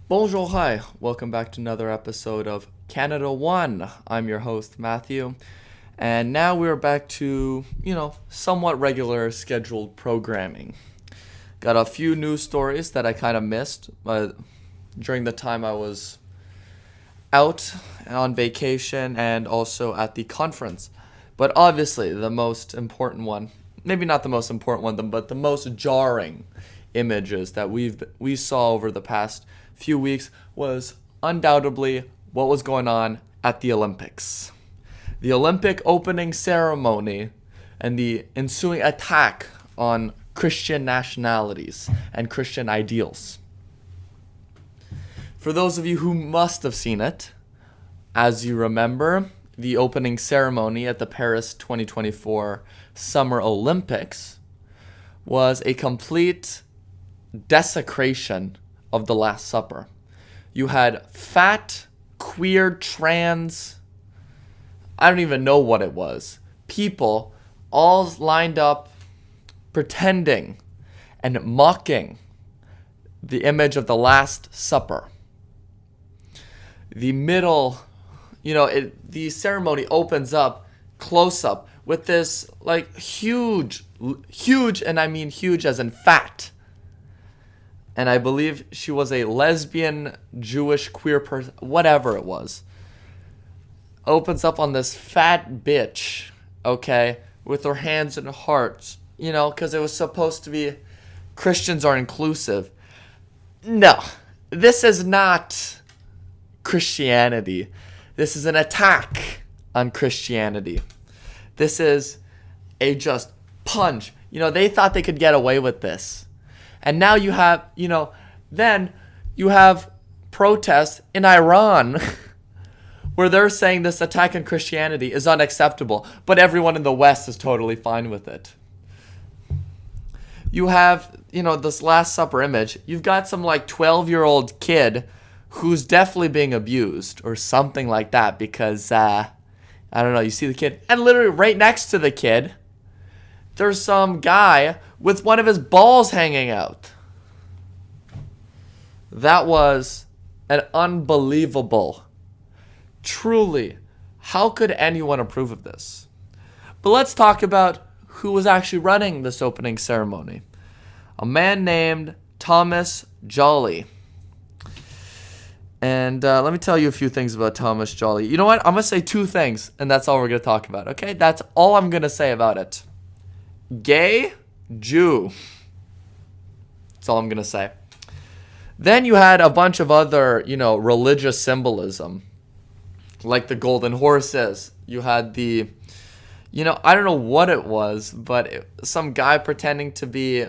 Bonjour, hi. Welcome back to another episode of CanadaOne. I'm your host, Matthew. And now we're back to, somewhat regular scheduled programming. Got a few news stories that I kind of missed during the time I was out on vacation and also at the conference. But obviously, the most important one, maybe not the most important one, but the most jarring images that we saw over the past few weeks was undoubtedly what was going on at the Olympics. The Olympic opening ceremony and the ensuing attack on Christian nationalities and Christian ideals. For those of you who must have seen it, as you remember, the opening ceremony at the Paris 2024 Summer Olympics was a complete desecration of the Last Supper. You had fat, queer, trans, I don't even know what it was, people all lined up pretending and mocking the image of the Last Supper. The middle, the ceremony opens up, close up, with this huge, and I mean huge as in fat. And I believe she was a lesbian, Jewish, queer person, whatever it was. Opens up on this fat bitch, okay, with her hands and hearts, because it was supposed to be Christians are inclusive. No, this is not Christianity. This is an attack on Christianity. This is a just punch. They thought they could get away with this. And now you have, then you have protests in Iran where they're saying this attack on Christianity is unacceptable, but everyone in the West is totally fine with it. You have, this Last Supper image. You've got some 12-year-old kid who's definitely being abused or something like that because, I don't know, you see the kid. And literally right next to the kid, there's some guy with one of his balls hanging out. That was an unbelievable. Truly, how could anyone approve of this? But let's talk about who was actually running this opening ceremony. A man named Thomas Jolly. And let me tell you a few things about Thomas Jolly. You know what? I'm going to say two things, and that's all we're going to talk about, okay? That's all I'm going to say about it. Gay, Jew. That's all I'm going to say. Then you had a bunch of other, religious symbolism, like the golden horses. You had the, I don't know what it was, but some guy pretending to be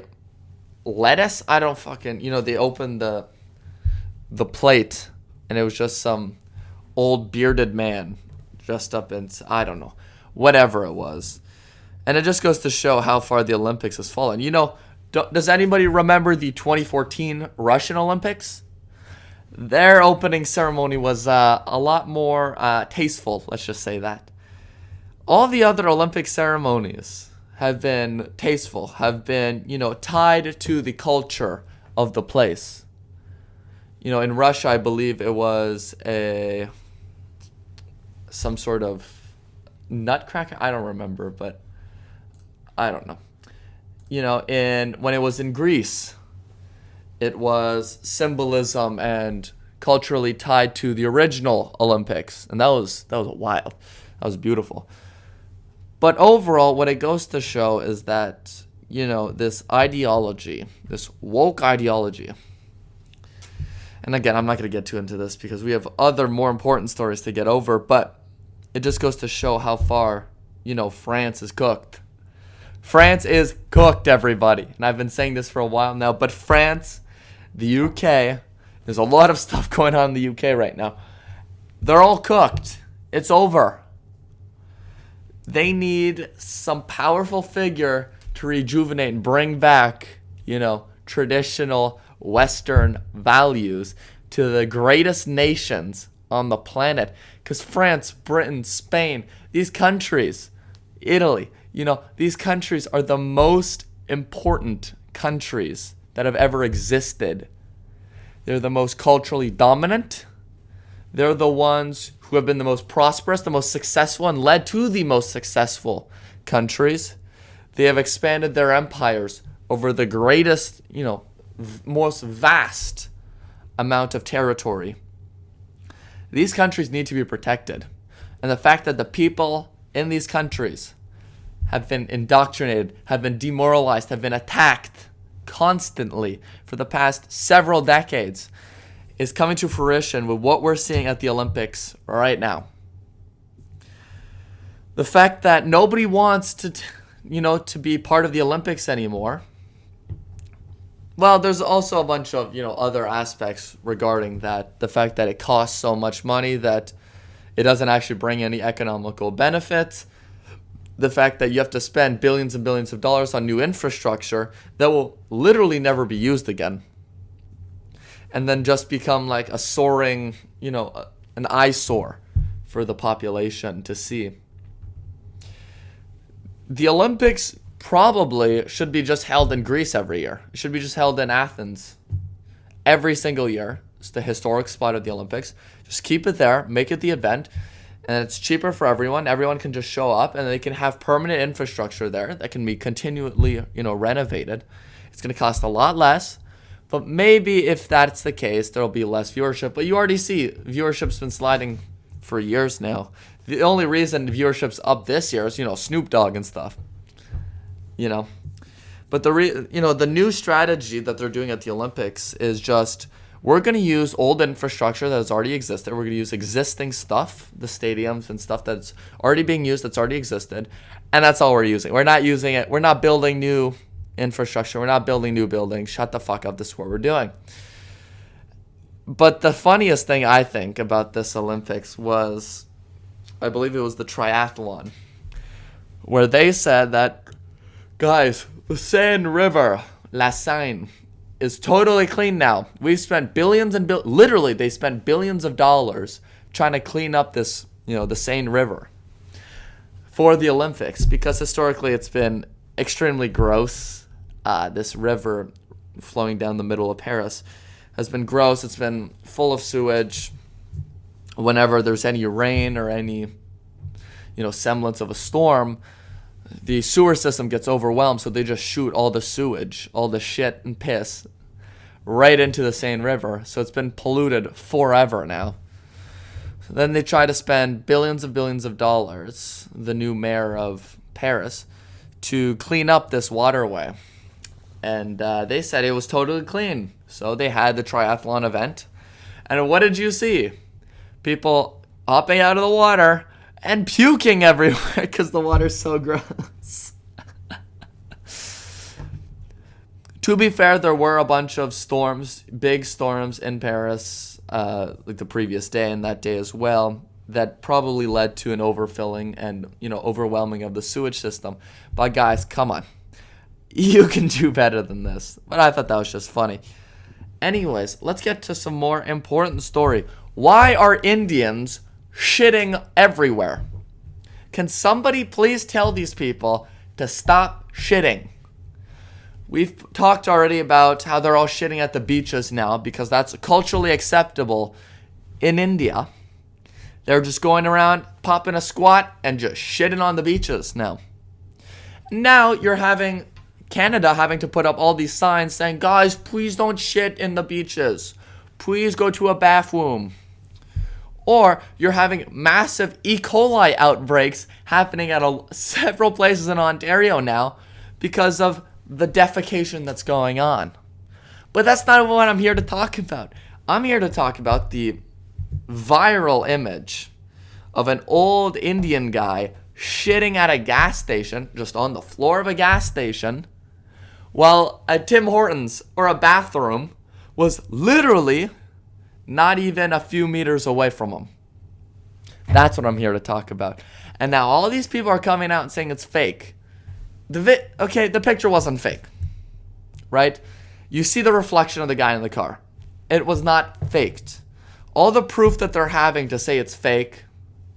lettuce. I don't fucking, they opened the plate, and it was just some old bearded man dressed up in, I don't know, whatever it was. And it just goes to show how far the Olympics has fallen. Does anybody remember the 2014 Russian Olympics? Their opening ceremony was a lot more tasteful, let's just say that. All the other Olympic ceremonies have been tasteful, have been, tied to the culture of the place. In Russia, I believe it was some sort of nutcracker. I don't remember, but I don't know. When it was in Greece, it was symbolism and culturally tied to the original Olympics. And that was wild. That was beautiful. But overall, what it goes to show is that, this ideology, this woke ideology. And again, I'm not going to get too into this because we have other more important stories to get over. But it just goes to show how far, France is cooked. France is cooked, everybody. And I've been saying this for a while now. But France, the UK, there's a lot of stuff going on in the UK right now. They're all cooked. It's over. They need some powerful figure to rejuvenate and bring back, traditional Western values to the greatest nations on the planet. Because France, Britain, Spain, these countries, Italy, these countries are the most important countries that have ever existed. They're the most culturally dominant. They're the ones who have been the most prosperous, the most successful, and led to the most successful countries. They have expanded their empires over the greatest, most vast amount of territory. These countries need to be protected. And the fact that the people in these countries have been indoctrinated, have been demoralized, have been attacked constantly for the past several decades is coming to fruition with what we're seeing at the Olympics right now. The fact that nobody wants to be part of the Olympics anymore. Well, there's also a bunch of, other aspects regarding that. The fact that it costs so much money that it doesn't actually bring any economical benefits. The fact that you have to spend billions and billions of dollars on new infrastructure that will literally never be used again. And then just become like a soaring, an eyesore for the population to see. The Olympics probably should be just held in Greece every year. It should be just held in Athens every single year. It's the historic spot of the Olympics. Just keep it there, make it the event, and it's cheaper for everyone. Everyone can just show up, and they can have permanent infrastructure there that can be continually, renovated. It's going to cost a lot less, but maybe if that's the case, there'll be less viewership. But you already see viewership's been sliding for years now. The only reason viewership's up this year is, Snoop Dogg and stuff. But the new strategy that they're doing at the Olympics is just, we're going to use old infrastructure that has already existed. We're going to use existing stuff, the stadiums and stuff that's already being used, that's already existed. And that's all we're using. We're not using it. We're not building new infrastructure. We're not building new buildings. Shut the fuck up. This is what we're doing. But the funniest thing I think about this Olympics was, I believe it was the triathlon, where they said that, guys, the Seine River, La Seine, is totally clean now. We've spent billions and literally they spent billions of dollars trying to clean up this, the Seine River for the Olympics, because historically it's been extremely gross. This river flowing down the middle of Paris has been gross. It's been full of sewage. Whenever there's any rain or any, semblance of a storm, the sewer system gets overwhelmed, so they just shoot all the sewage, all the shit and piss right into the Seine River. So it's been polluted forever now. So then they try to spend billions of dollars, the new mayor of Paris, to clean up this waterway. And they said it was totally clean. So they had the triathlon event. And what did you see? People hopping out of the water and puking everywhere because the water's so gross. To be fair, there were a bunch of storms, big storms in Paris, like the previous day and that day as well, that probably led to an overfilling and, overwhelming of the sewage system. But guys, come on. You can do better than this. But I thought that was just funny. Anyways, let's get to some more important story. Why are Indians shitting everywhere? Can somebody please tell these people to stop shitting? We've talked already about how they're all shitting at the beaches now because that's culturally acceptable in India. They're just going around, popping a squat, and just shitting on the beaches now. Now you're having Canada having to put up all these signs saying, guys, please don't shit in the beaches. Please go to a bathroom. Or you're having massive E. coli outbreaks happening at several places in Ontario now because of the defecation that's going on. But that's not what I'm here to talk about. I'm here to talk about the viral image of an old Indian guy shitting at a gas station, just on the floor of a gas station, while a Tim Hortons or a bathroom was literally not even a few meters away from him. That's what I'm here to talk about. And now all these people are coming out and saying it's fake. The picture wasn't fake, right? You see the reflection of the guy in the car. It was not faked. All the proof that they're having to say it's fake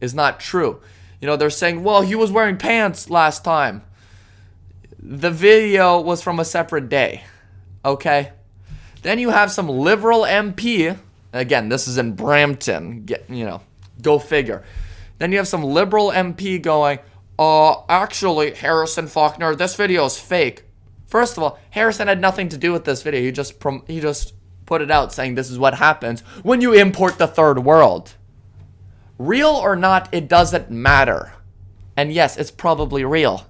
is not true. They're saying, well, he was wearing pants last time. The video was from a separate day, okay? Then you have some liberal MP. Again, this is in Brampton. Go figure. Then you have some liberal MP going, actually, Harrison Faulkner, this video is fake. First of all, Harrison had nothing to do with this video. He just put it out saying this is what happens when you import the third world. Real or not, it doesn't matter. And yes, it's probably real.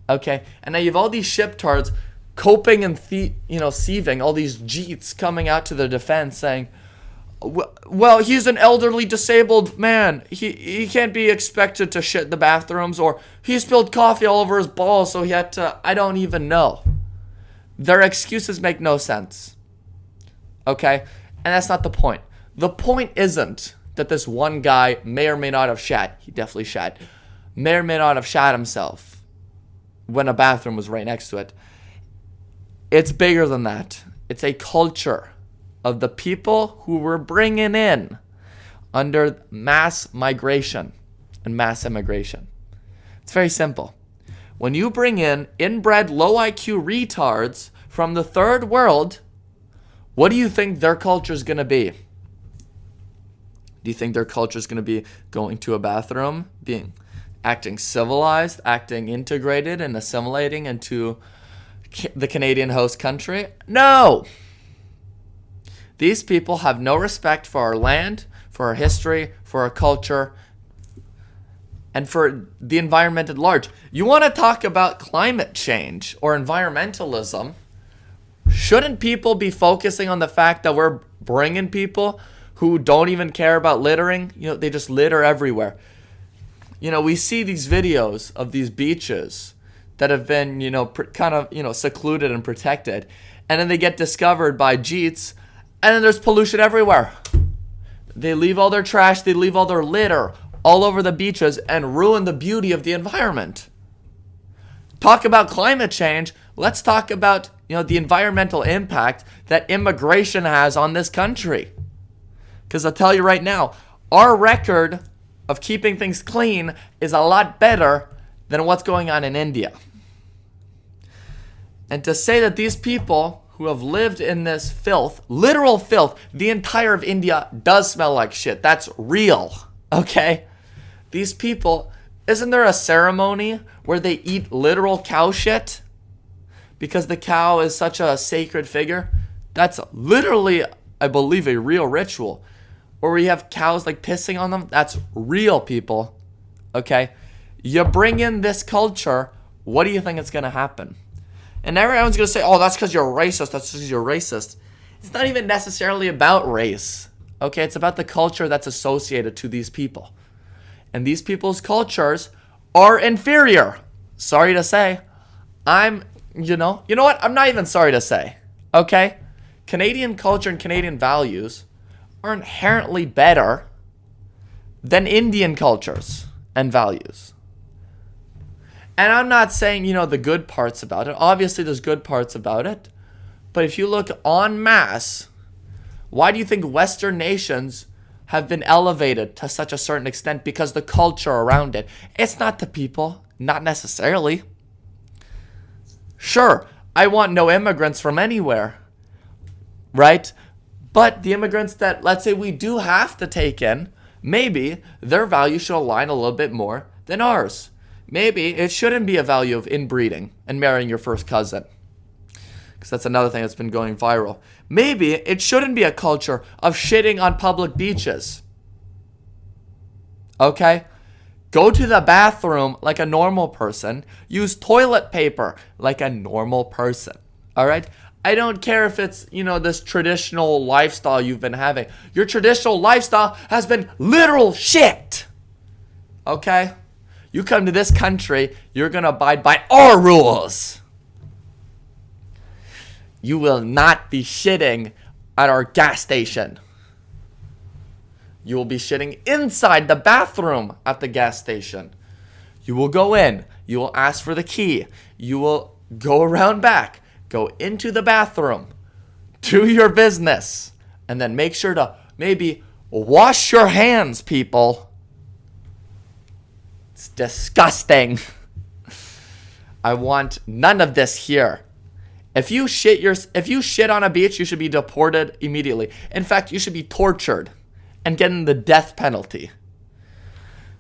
Okay, and now you have all these shiptards coping and seething, all these jeets coming out to their defense saying, well, he's an elderly disabled man. He can't be expected to shit in the bathrooms, or he spilled coffee all over his balls, so he had to, I don't even know. Their excuses make no sense. Okay? And that's not the point. The point isn't that this one guy may or may not have shat. He definitely shat. May or may not have shat himself when a bathroom was right next to it. It's bigger than that. It's a culture of the people who we're bringing in under mass migration and mass immigration. It's very simple. When you bring in inbred low IQ retards from the third world, what do you think their culture is going to be? Do you think their culture is going to be going to a bathroom, acting civilized, acting integrated and assimilating into the Canadian host country? No! These people have no respect for our land, for our history, for our culture, and for the environment at large. You want to talk about climate change or environmentalism? Shouldn't people be focusing on the fact that we're bringing people who don't even care about littering? They just litter everywhere. We see these videos of these beaches that have been, secluded and protected, and then they get discovered by jeets. And then there's pollution everywhere. They leave all their trash, they leave all their litter all over the beaches and ruin the beauty of the environment. Talk about climate change. Let's talk about, the environmental impact that immigration has on this country. Because I'll tell you right now, our record of keeping things clean is a lot better than what's going on in India. And to say that these people who have lived in this filth, literal filth, the entire of India does smell like shit. That's real, okay? These people, isn't there a ceremony where they eat literal cow shit? Because the cow is such a sacred figure? That's literally, I believe, a real ritual. Or we have cows pissing on them. That's real, people, okay? You bring in this culture, what do you think is going to happen? And everyone's going to say, that's because you're racist. That's because you're racist. It's not even necessarily about race. Okay, it's about the culture that's associated to these people. And these people's cultures are inferior. Sorry to say. You know what? I'm not even sorry to say. Okay? Canadian culture and Canadian values are inherently better than Indian cultures and values. And I'm not saying, the good parts about it. Obviously, there's good parts about it. But if you look en masse, why do you think Western nations have been elevated to such a certain extent? Because the culture around it. It's not the people. Not necessarily. Sure, I want no immigrants from anywhere. Right? But the immigrants that, let's say, we do have to take in, maybe their values should align a little bit more than ours. Maybe it shouldn't be a value of inbreeding and marrying your first cousin. Because that's another thing that's been going viral. Maybe it shouldn't be a culture of shitting on public beaches. Okay? Go to the bathroom like a normal person. Use toilet paper like a normal person. Alright? I don't care if it's, this traditional lifestyle you've been having. Your traditional lifestyle has been literal shit. Okay? You come to this country, you're going to abide by our rules. You will not be shitting at our gas station. You will be shitting inside the bathroom at the gas station. You will go in. You will ask for the key. You will go around back. Go into the bathroom. Do your business. And then make sure to maybe wash your hands, people. It's disgusting. I want none of this here. If you shit on a beach, you should be deported immediately. In fact, you should be tortured and getting the death penalty.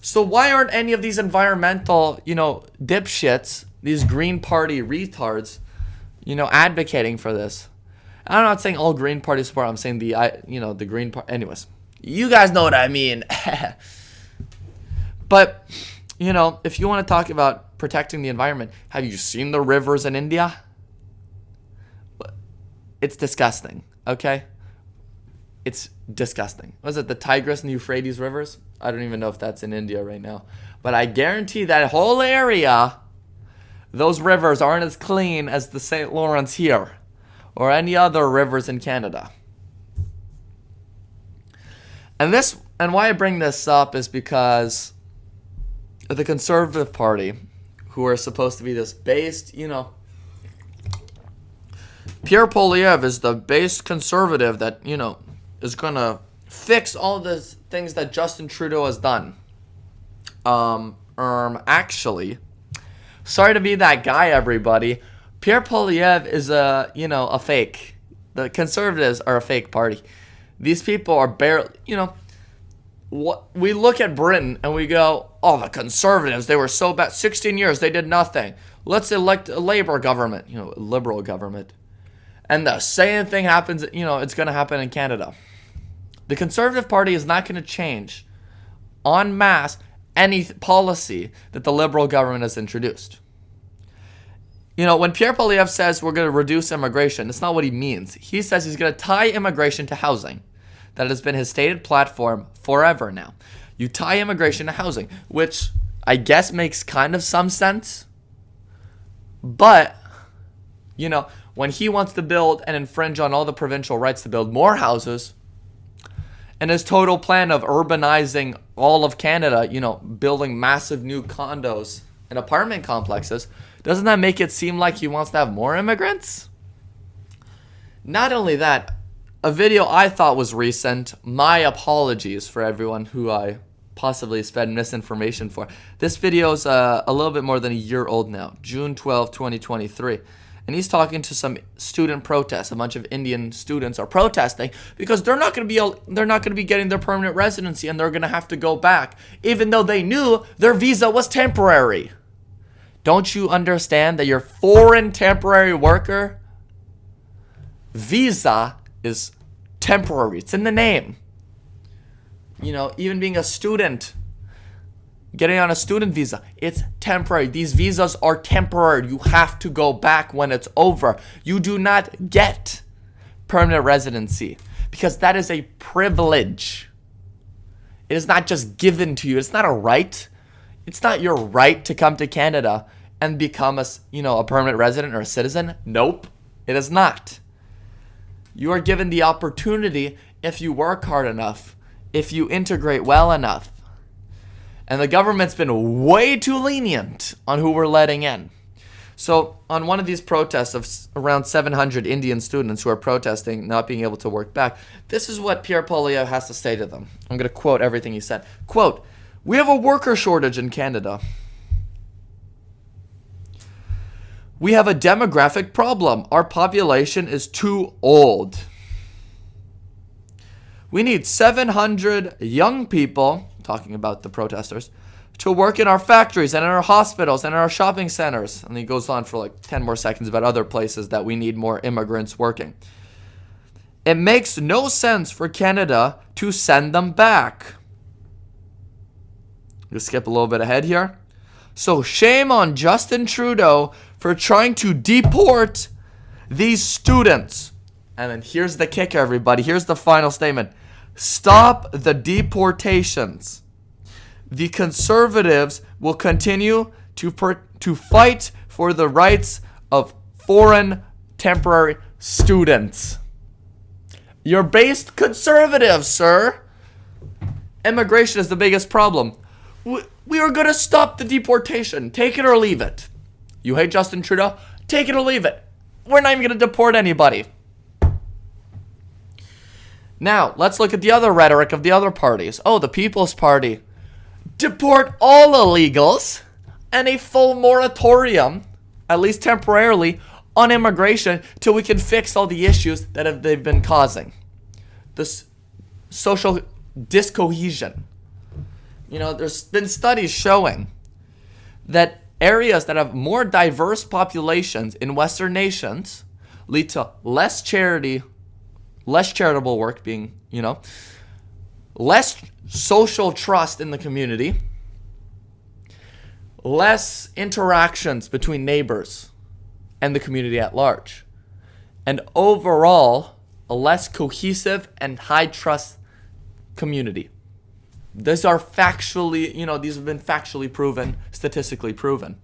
So why aren't any of these environmental, dipshits, these Green Party retards, advocating for this? I'm not saying all Green Party support. I'm saying the Green Party. Anyways, you guys know what I mean. But, if you want to talk about protecting the environment, have you seen the rivers in India? It's disgusting, okay? It's disgusting. Was it the Tigris and the Euphrates rivers? I don't even know if that's in India right now. But I guarantee that whole area, those rivers aren't as clean as the St. Lawrence here or any other rivers in Canada. And why I bring this up is because the Conservative Party, who are supposed to be this based, Pierre Poilievre is the based conservative that, is going to fix all the things that Justin Trudeau has done. Actually, sorry to be that guy, everybody. Pierre Poilievre is a fake. The Conservatives are a fake party. These people are barely, we look at Britain and we go, oh, the Conservatives, they were so bad. 16 years, they did nothing. Let's elect a Labour government, a Liberal government. And the same thing happens, it's going to happen in Canada. The Conservative Party is not going to change en masse any policy that the Liberal government has introduced. When Pierre Poilievre says we're going to reduce immigration, that's not what he means. He says he's going to tie immigration to housing. That has been his stated platform forever now. You tie immigration to housing, which I guess makes kind of some sense. But, when he wants to build and infringe on all the provincial rights to build more houses, and his total plan of urbanizing all of Canada, building massive new condos and apartment complexes, doesn't that make it seem like he wants to have more immigrants? Not only that, a video I thought was recent, my apologies for everyone who I possibly sped misinformation for. This video is a little bit more than a year old now, June 12, 2023. And he's talking to some student protests. A bunch of Indian students are protesting because they're not going to be getting their permanent residency, and they're going to have to go back, even though they knew their visa was temporary. Don't you understand that your foreign temporary worker visa is temporary? It's in the name. Even being a student, getting on a student visa, it's temporary. These visas are temporary. You have to go back when it's over. You do not get permanent residency because that is a privilege. It is not just given to you. It's not a right. It's not your right to come to Canada and become a permanent resident or a citizen. Nope, it is not. You are given the opportunity if you work hard enough, if you integrate well enough. And the government's been way too lenient on who we're letting in. So on one of these protests of around 700 Indian students who are protesting not being able to work back, this is what Pierre Poilievre has to say to them. I'm going to quote everything he said. Quote, "We have a worker shortage in Canada. We have a demographic problem. Our population is too old. We need 700 young people," talking about the protesters, "to work in our factories and in our hospitals and in our shopping centers." And he goes on for like 10 more seconds about other places that we need more immigrants working. "It makes no sense for Canada to send them back." We'll skip a little bit ahead here. "So shame on Justin Trudeau for trying to deport these students." And then here's the kicker, everybody. Here's the final statement. "Stop the deportations. The Conservatives will continue to fight for the rights of foreign temporary students." You're based conservative, sir. Immigration is the biggest problem. We are going to stop the deportation. Take it or leave it. You hate Justin Trudeau? Take it or leave it. We're not even going to deport anybody. Now, let's look at the other rhetoric of the other parties. Oh, the People's Party. Deport all illegals and a full moratorium, at least temporarily, on immigration till we can fix all the issues that they've been causing. This social discohesion. There's been studies showing that areas that have more diverse populations in Western nations lead to less charitable work being, less social trust in the community, less interactions between neighbors and the community at large, and overall, a less cohesive and high trust community. These are factually, these have been factually proven, statistically proven.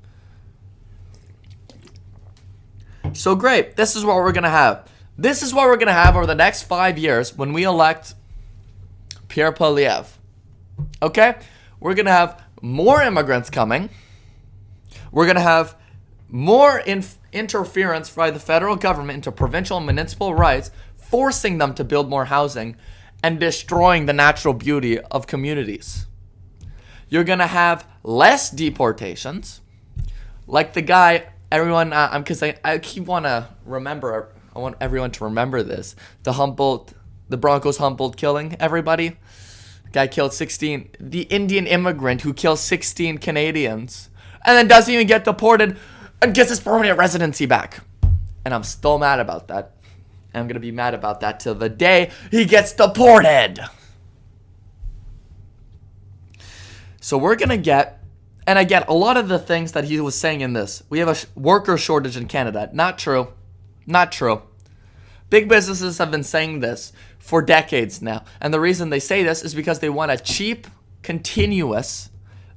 So great, this is what we're going to have. This is what we're going to have over the next 5 years when we elect Pierre Poilievre. Okay? We're going to have more immigrants coming. We're going to have more interference by the federal government into provincial and municipal rights, forcing them to build more housing and destroying the natural beauty of communities. You're going to have less deportations. Like the guy, everyone, because I keep want to remember, I want everyone to remember this. The Broncos Humboldt killing everybody. Guy killed 16, the Indian immigrant who killed 16 Canadians and then doesn't even get deported and gets his permanent residency back. And I'm still mad about that. I'm going to be mad about that till the day he gets deported. So we're going to get, and again, a lot of the things that he was saying in this, we have a worker shortage in Canada. Not true. Not true. Big businesses have been saying this for decades now. And the reason they say this is because they want a cheap, continuous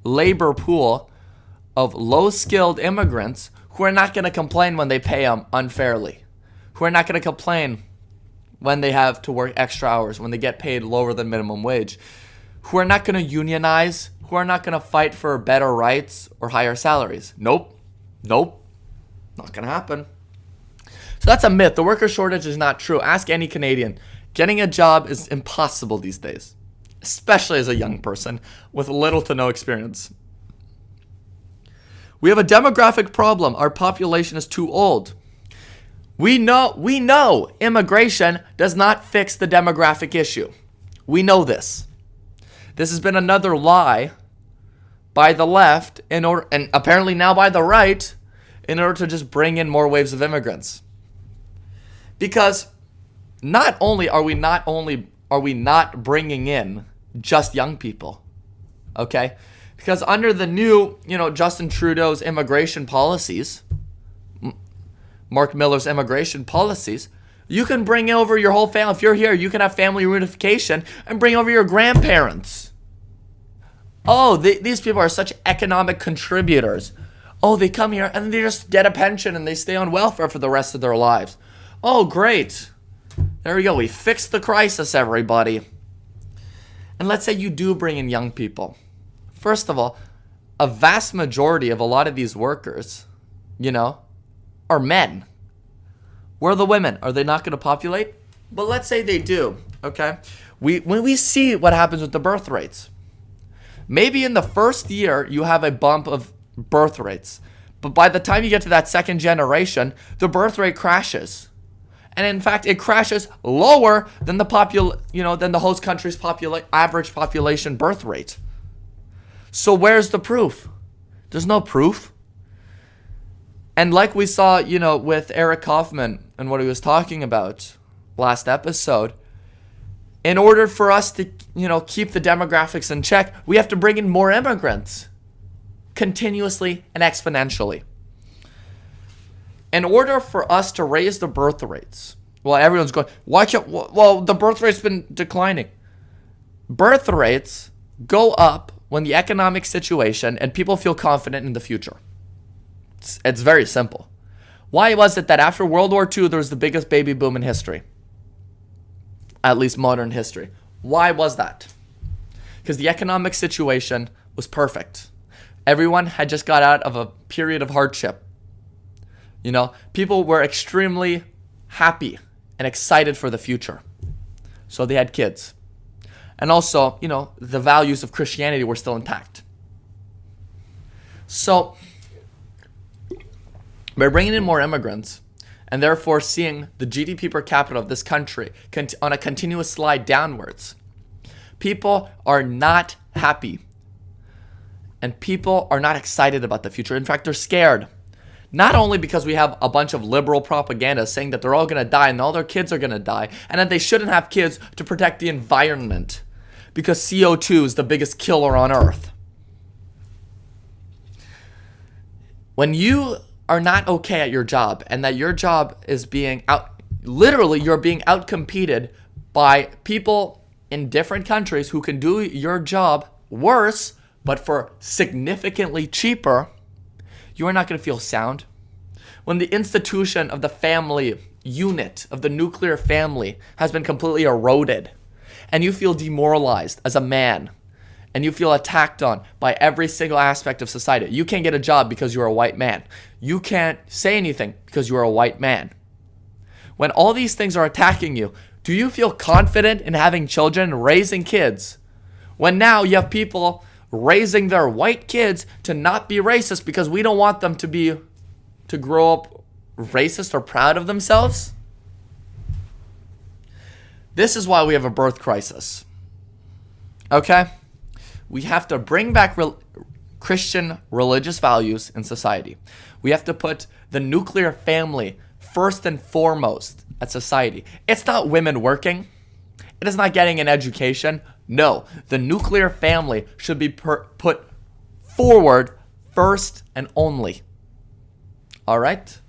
labor pool of low-skilled immigrants who are not going to complain when they pay them unfairly, who are not going to complain when they have to work extra hours, when they get paid lower than minimum wage, who are not going to unionize, who are not going to fight for better rights or higher salaries. Nope. Not going to happen. So that's a myth. The worker shortage is not true. Ask any Canadian. Getting a job is impossible these days, especially as a young person with little to no experience. We have a demographic problem. Our population is too old. We know immigration does not fix the demographic issue. We know this. This has been another lie by the left and apparently now by the right in order to just bring in more waves of immigrants. Because not only are we not bringing in just young people, okay? Because under the new, Justin Trudeau's immigration policies, Mark Miller's immigration policies, you can bring over your whole family. If you're here, you can have family reunification and bring over your grandparents. Oh, these people are such economic contributors. Oh, they come here and they just get a pension and they stay on welfare for the rest of their lives. Oh, great. There we go. We fixed the crisis, everybody. And let's say you do bring in young people. First of all, a vast majority of a lot of these workers, are men. Where are the women? Are they not going to populate? But let's say they do, okay? When we see what happens with the birth rates, maybe in the first year you have a bump of birth rates, but by the time you get to that second generation, the birth rate crashes. And in fact, it crashes lower than than the host country's average population birth rate. So where's the proof? There's no proof. And like we saw, with Eric Kaufman and what he was talking about last episode, in order for us to, keep the demographics in check, we have to bring in more immigrants continuously and exponentially. In order for us to raise the birth rates, well, everyone's going, the birth rate's been declining. Birth rates go up when the economic situation and people feel confident in the future. It's very simple. Why was it that after World War II, there was the biggest baby boom in history? At least modern history. Why was that? Because the economic situation was perfect. Everyone had just got out of a period of hardship. People were extremely happy and excited for the future. So they had kids. And also, the values of Christianity were still intact. So by bringing in more immigrants, and therefore seeing the GDP per capita of this country on a continuous slide downwards. People are not happy, and people are not excited about the future. In fact, they're scared. Not only because we have a bunch of liberal propaganda saying that they're all going to die and all their kids are going to die, and that they shouldn't have kids to protect the environment because CO2 is the biggest killer on Earth. When you are not okay at your job and that your job is being literally you're being outcompeted by people in different countries who can do your job worse, but for significantly cheaper, you are not going to feel sound. When the institution of the family unit, of the nuclear family, has been completely eroded, and you feel demoralized as a man, and you feel attacked on by every single aspect of society. You can't get a job because you're a white man. You can't say anything because you're a white man. When all these things are attacking you, do you feel confident in having children, raising kids? When now you have people raising their white kids to not be racist because we don't want them to grow up racist or proud of themselves? This is why we have a birth crisis. Okay? We have to bring back Christian religious values in society. We have to put the nuclear family first and foremost at society. It's not women working. It is not getting an education. No, the nuclear family should be put forward first and only. All right?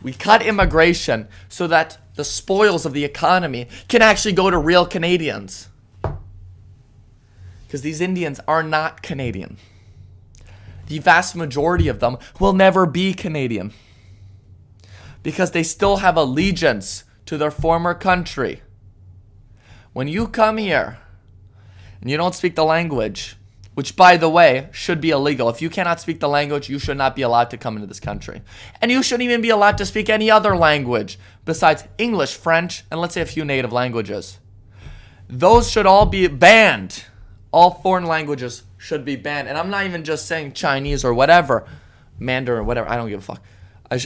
We cut immigration so that the spoils of the economy can actually go to real Canadians. Because these Indians are not Canadian. The vast majority of them will never be Canadian. Because they still have allegiance to their former country. When you come here and you don't speak the language, which by the way should be illegal. If you cannot speak the language, you should not be allowed to come into this country. And you shouldn't even be allowed to speak any other language besides English, French, and let's say a few native languages. Those should all be banned. All foreign languages should be banned. And I'm not even just saying Chinese or whatever, Mandarin or whatever, I don't give a fuck.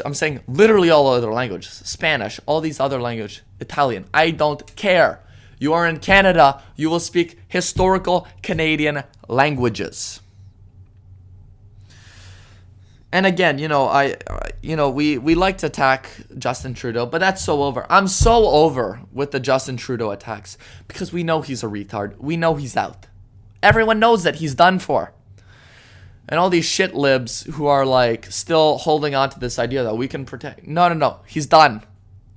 I'm saying literally all other languages. Spanish, all these other languages, Italian. I don't care. You are in Canada, you will speak historical Canadian languages. And again, we like to attack Justin Trudeau, but that's so over. I'm so over with the Justin Trudeau attacks because we know he's a retard. We know he's out. Everyone knows that he's done for. And all these shit libs who are like still holding on to this idea that we can protect. No. He's done.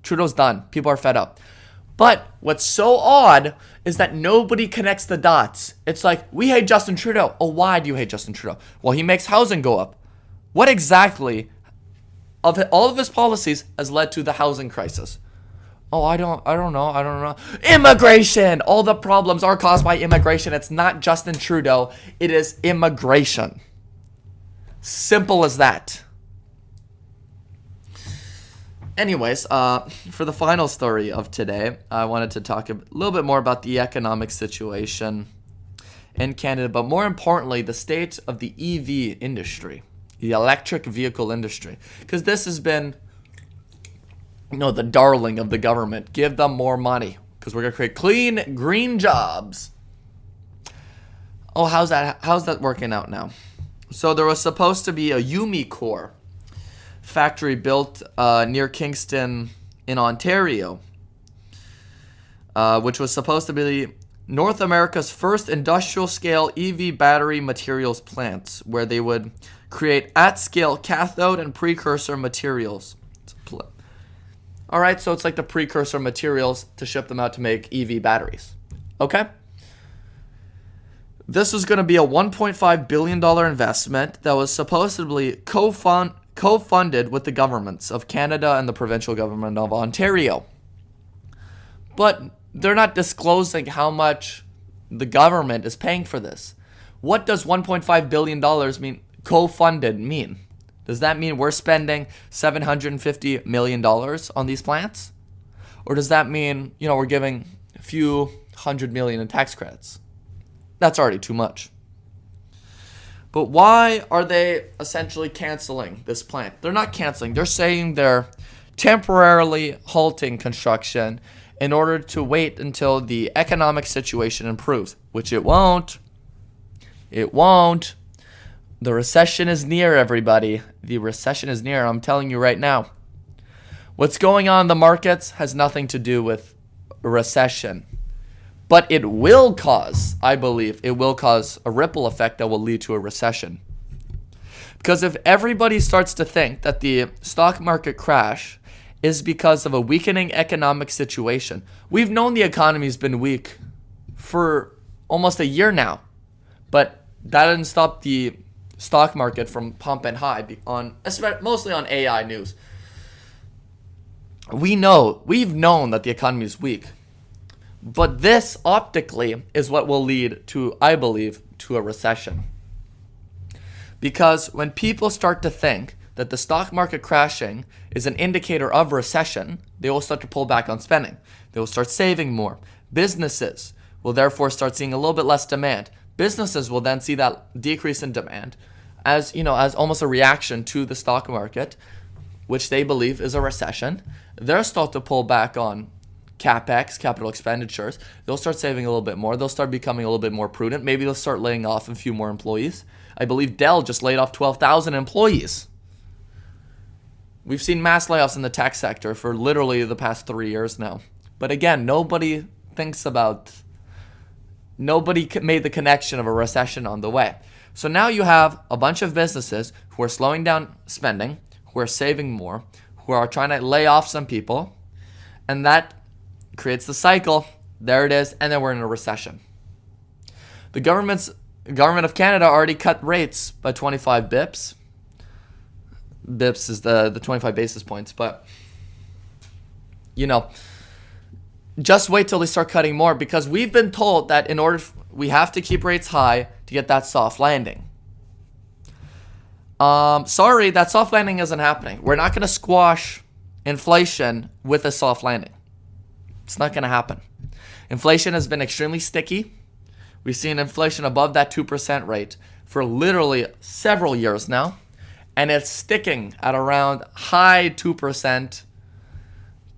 Trudeau's done. People are fed up. But what's so odd is that nobody connects the dots. It's like, we hate Justin Trudeau. Oh, why do you hate Justin Trudeau? Well, he makes housing go up. What exactly of all of his policies has led to the housing crisis? Oh, I don't know. Immigration! All the problems are caused by immigration. It's not Justin Trudeau. It is immigration. Simple as that. Anyways, for the final story of today, I wanted to talk a little bit more about the economic situation in Canada, but more importantly, the state of the EV industry, the electric vehicle industry, because this has been, the darling of the government. Give them more money, because we're going to create clean, green jobs. Oh, how's that working out now? So there was supposed to be a Umicore factory built near Kingston in Ontario, which was supposed to be North America's first industrial-scale EV battery materials plants, where they would create at-scale cathode and precursor materials. All right, so it's like the precursor materials to ship them out to make EV batteries. Okay? This was going to be a $1.5 billion investment that was supposedly co-funded with the governments of Canada and the provincial government of Ontario. But they're not disclosing how much the government is paying for this. What does $1.5 billion mean, co-funded mean? Does that mean we're spending $750 million on these plants? Or does that mean, we're giving a few $100 million in tax credits? That's already too much. But why are they essentially canceling this plant? They're not canceling. They're saying they're temporarily halting construction in order to wait until the economic situation improves, which it won't. It won't. The recession is near, everybody. The recession is near. I'm telling you right now. What's going on in the markets has nothing to do with a recession. But it will cause, I believe, it will cause a ripple effect that will lead to a recession. Because if everybody starts to think that the stock market crash is because of a weakening economic situation, we've known the economy's been weak for almost a year now. But that didn't stop the stock market from pumping high mostly on AI news. We've known that the economy is weak. But this optically is what will lead to, I believe, to a recession. Because when people start to think that the stock market crashing is an indicator of recession, they will start to pull back on spending. They will start saving more. Businesses will therefore start seeing a little bit less demand. Businesses will then see that decrease in demand as almost a reaction to the stock market, which they believe is a recession. They'll start to pull back on CapEx, capital expenditures. They'll start saving a little bit more. They'll start becoming a little bit more prudent. Maybe they'll start laying off a few more employees. I believe Dell just laid off 12,000 employees. We've seen mass layoffs in the tech sector for literally the past 3 years now. But again, nobody made the connection of a recession on the way. So now you have a bunch of businesses who are slowing down spending, who are saving more, who are trying to lay off some people, and that creates the cycle. There it is, and then we're in a recession. The government of Canada already cut rates by 25 bips. Bips is the 25 basis points, but just wait till they start cutting more, because we've been told that we have to keep rates high to get that soft landing. Sorry, that soft landing isn't happening. We're not going to squash inflation with a soft landing. It's not going to happen. Inflation has been extremely sticky. We've seen inflation above that 2% rate for literally several years now, and it's sticking at around high 2%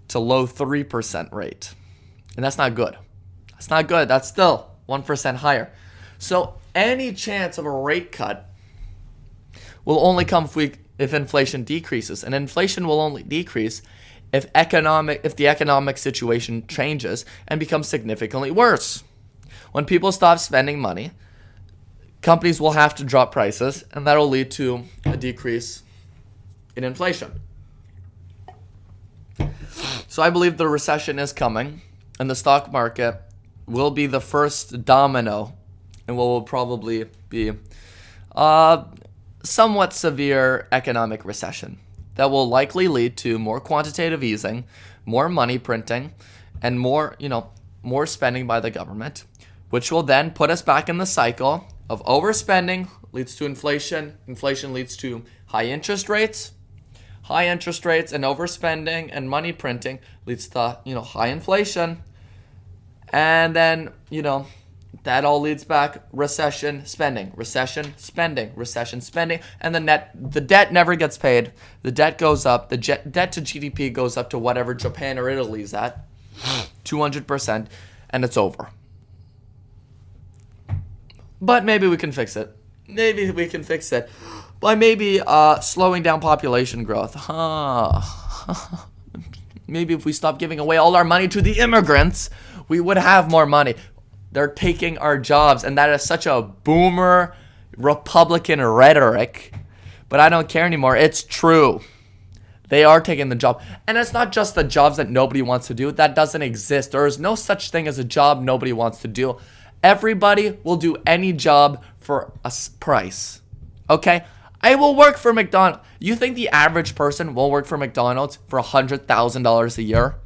to low 3% rate. And that's not good. That's not good. That's still 1% higher. So any chance of a rate cut will only come if inflation decreases. And inflation will only decrease if the economic situation changes and becomes significantly worse. When people stop spending money, companies will have to drop prices, and that will lead to a decrease in inflation. So I believe the recession is coming, and the stock market will be the first domino in what will probably be a somewhat severe economic recession that will likely lead to more quantitative easing, more money printing, and more spending by the government, which will then put us back in the cycle of overspending leads to inflation. Inflation leads to high interest rates. High interest rates and overspending and money printing leads to, high inflation. And then, that all leads back recession, spending, and the debt never gets paid. The debt goes up. The debt to GDP goes up to whatever Japan or Italy's at, 200%, and it's over. But maybe we can fix it. By maybe slowing down population growth. Maybe if we stop giving away all our money to the immigrants, we would have more money. They're taking our jobs, and that is such a boomer Republican rhetoric. But I don't care anymore. It's true. They are taking the job. And it's not just the jobs that nobody wants to do. That doesn't exist. There is no such thing as a job nobody wants to do. Everybody will do any job for a price. Okay? I will work for McDonald's. You think the average person will work for McDonald's for $100,000 a year?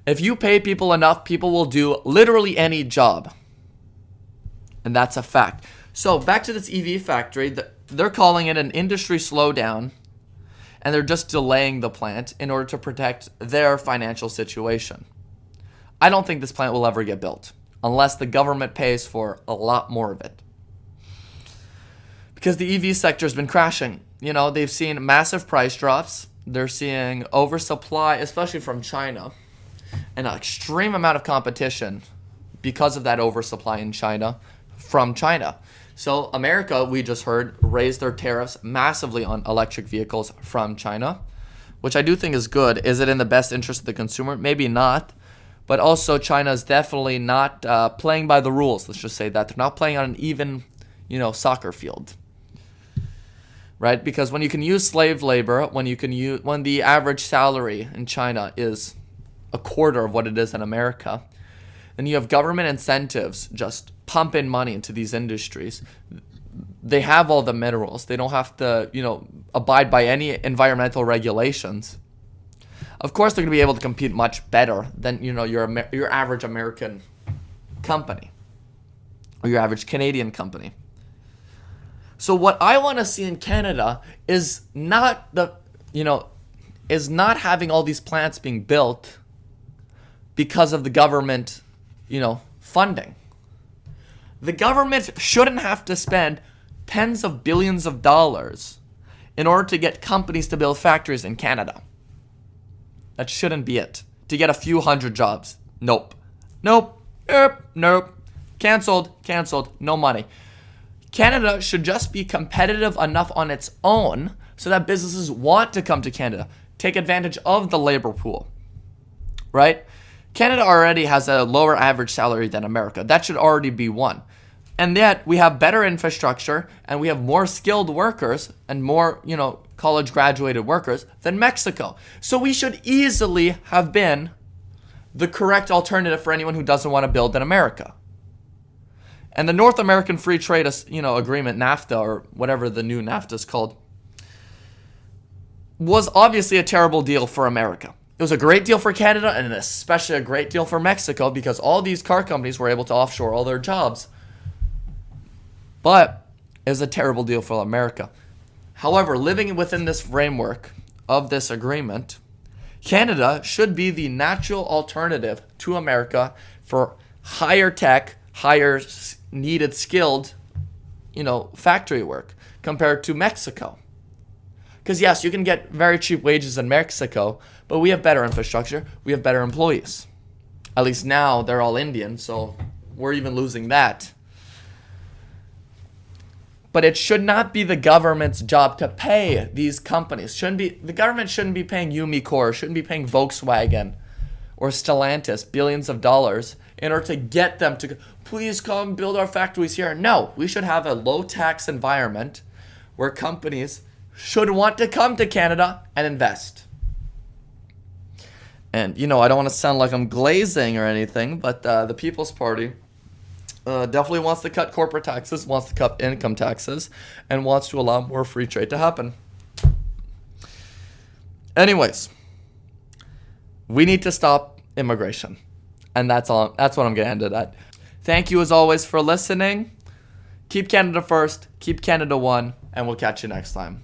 If you pay people enough, people will do literally any job. And that's a fact. So back to this EV factory, they're calling it an industry slowdown, and they're just delaying the plant in order to protect their financial situation. I don't think this plant will ever get built unless the government pays for a lot more of it. Because the EV sector has been crashing. They've seen massive price drops. they're seeing oversupply, especially from China, and an extreme amount of competition because of that oversupply in China from China. So America, we just heard, raised their tariffs massively on electric vehicles from China, which I do think is good. Is it in the best interest of the consumer? Maybe not. But also China is definitely not playing by the rules. Let's just say that. They're not playing on an even, soccer field. Right? Because when you can use slave labor, when the average salary in China is a quarter of what it is in America, and you have government incentives just pumping money into these industries. They have all the minerals. They don't have to, abide by any environmental regulations. Of course, they're going to be able to compete much better than, your average American company or your average Canadian company. So what I want to see in Canada is not having all these plants being built because of the government, funding. The government shouldn't have to spend tens of billions of dollars in order to get companies to build factories in Canada. That shouldn't be it. To get a few hundred jobs. Nope. Cancelled. No money. Canada should just be competitive enough on its own so that businesses want to come to Canada. Take advantage of the labor pool. Right? Canada already has a lower average salary than America. That should already be one. And yet we have better infrastructure and we have more skilled workers and more, college graduated workers than Mexico. So we should easily have been the correct alternative for anyone who doesn't want to build in America. And the North American Free Trade, Agreement, NAFTA, or whatever the new NAFTA is called, was obviously a terrible deal for America. It was a great deal for Canada and especially a great deal for Mexico because all these car companies were able to offshore all their jobs. But it was a terrible deal for America. However, living within this framework of this agreement, Canada should be the natural alternative to America for higher tech, higher needed skilled, factory work compared to Mexico. Because yes, you can get very cheap wages in Mexico, but we have better infrastructure, we have better employees. At least now they're all Indian, so we're even losing that. But it should not be the government's job to pay these companies. The government shouldn't be paying Umicore, shouldn't be paying Volkswagen or Stellantis billions of dollars in order to get them to please come build our factories here. No, we should have a low tax environment where companies should want to come to Canada and invest. And, I don't want to sound like I'm glazing or anything, but the People's Party definitely wants to cut corporate taxes, wants to cut income taxes, and wants to allow more free trade to happen. Anyways, we need to stop immigration. And that's all. That's what I'm going to end it at. Thank you as always for listening. Keep Canada first, keep CanadaOne, and we'll catch you next time.